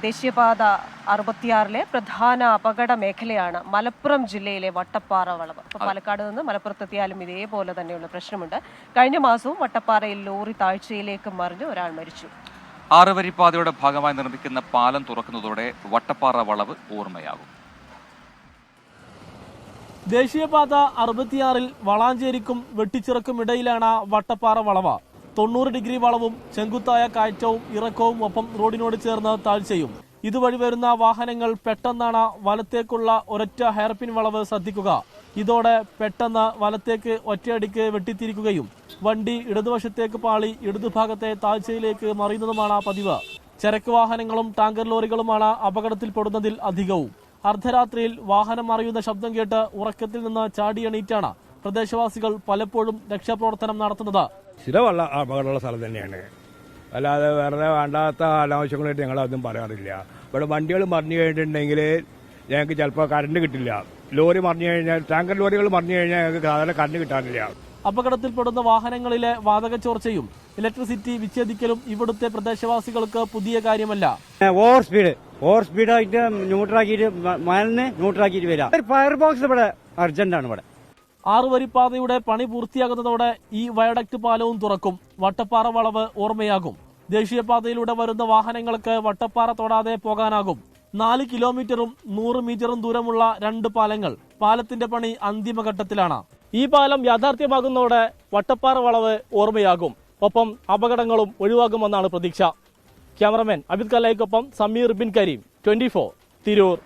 ദേശീയപാത 66 പ്രധാന അപകട മേഖലയാണ് മലപ്പുറം ജില്ലയിലെ വട്ടപ്പാറ വളവ്. പാലക്കാട് നിന്ന് മലപ്പുറത്തെത്തിയാലും ഇതേപോലെ തന്നെയുള്ള പ്രശ്നമുണ്ട്. കഴിഞ്ഞ മാസവും വട്ടപ്പാറയിൽ ലോറി താഴ്ചയിലേക്ക് മറിഞ്ഞ് ഒരാൾ മരിച്ചു. 6 വരിപ്പാതയുടെ ഭാഗമായി നിർമ്മിക്കുന്ന പാലം തുറക്കുന്നതോടെ വട്ടപ്പാറ വളവ് ഓർമ്മയാകും. ദേശീയപാത 66 വളാഞ്ചേരിക്കും വെട്ടിച്ചിറക്കും ഇടയിലാണ് വട്ടപ്പാറ വളവ്. 90 ഡിഗ്രി വളവും ചെങ്കുത്തായ കയറ്റവും ഇറക്കവും ഒപ്പം റോഡിനോട് ചേർന്ന് താഴ്ചയും. ഇതുവഴി വരുന്ന വാഹനങ്ങൾ പെട്ടെന്നാണ് വലത്തേക്കുള്ള ഒരൊറ്റ ഹെയർപിൻ വളവ് ശ്രദ്ധിക്കുക. ഇതോടെ പെട്ടെന്ന് വലത്തേക്ക് ഒറ്റയടിക്ക് വെട്ടിത്തിരിക്കുകയും വണ്ടി ഇടതുവശത്തേക്ക് പാളി ഇടതുഭാഗത്തെ താഴ്ചയിലേക്ക് മറിയുന്നതുമാണ് പതിവ്. ചരക്ക് വാഹനങ്ങളും ടാങ്കർ ലോറികളുമാണ് അപകടത്തിൽപ്പെടുന്നതിൽ അധികവും. അർദ്ധരാത്രിയിൽ വാഹനം മറിയുന്ന ശബ്ദം കേട്ട് ഉറക്കത്തിൽ നിന്ന് ചാടിയണീറ്റാണ് പ്രദേശവാസികൾ പലപ്പോഴും രക്ഷാപ്രവർത്തനം നടത്തുന്നത്. സ്ഥിരമുള്ള അപകടമുള്ള സ്ഥലം തന്നെയാണ്. അല്ലാതെ വെറുതെ വേണ്ടാത്ത അനാവശ്യങ്ങളായിട്ട് ഞങ്ങൾ അതൊന്നും പറയാറില്ല. ഇവിടെ വണ്ടികൾ മറിഞ്ഞു കഴിഞ്ഞിട്ടുണ്ടെങ്കിൽ ഞങ്ങൾക്ക് ചിലപ്പോൾ കറണ്ട് കിട്ടില്ല. ലോറി മറിഞ്ഞു കഴിഞ്ഞാൽ ടാങ്കർ ലോറികൾ മറിഞ്ഞു കഴിഞ്ഞാൽ ഞങ്ങൾക്ക് സാധാരണ കറണ്ട് കിട്ടാറില്ല. അപകടത്തിൽപ്പെടുന്ന വാഹനങ്ങളിലെ വാതക ചോർച്ചയും ഇലക്ട്രിസിറ്റി വിച്ഛേദിക്കലും ഇവിടുത്തെ പ്രദേശവാസികൾക്ക് പുതിയ കാര്യമല്ല. ഓവർ സ്പീഡായിട്ട് ന്യൂട്രാക്കിയിട്ട് മലന്ന് ന്യൂട്രാക്കിയിട്ട് വരാം. ഫയർ ബോക്സ് ഇവിടെ അർജന്റാണ്. ഇവിടെ 6 വരിപ്പാതയുടെ പണി പൂർത്തിയാകുന്നതോടെ ഈ വയഡക്ട് പാലവും തുറക്കും. വട്ടപ്പാറ വളവ് ഓർമ്മയാകും. ദേശീയപാതയിലൂടെ വരുന്ന വാഹനങ്ങൾക്ക് വട്ടപ്പാറ തൊടാതെ പോകാനാകും. 4 കിലോമീറ്ററും 100 മീറ്ററും ദൂരമുള്ള 2 പാലങ്ങൾ. പാലത്തിന്റെ പണി അന്തിമഘട്ടത്തിലാണ്. ഈ പാലം യാഥാർത്ഥ്യമാകുന്നതോടെ വട്ടപ്പാറ വളവ് ഓർമ്മയാകും. ഒപ്പം അപകടങ്ങളും ഒഴിവാകുമെന്നാണ് പ്രതീക്ഷ. ക്യാമറമാൻ അബിദ് കല്ലയ്ക്കൊപ്പം സമീർ ബിൻ കരീം, 24 തിരൂർ.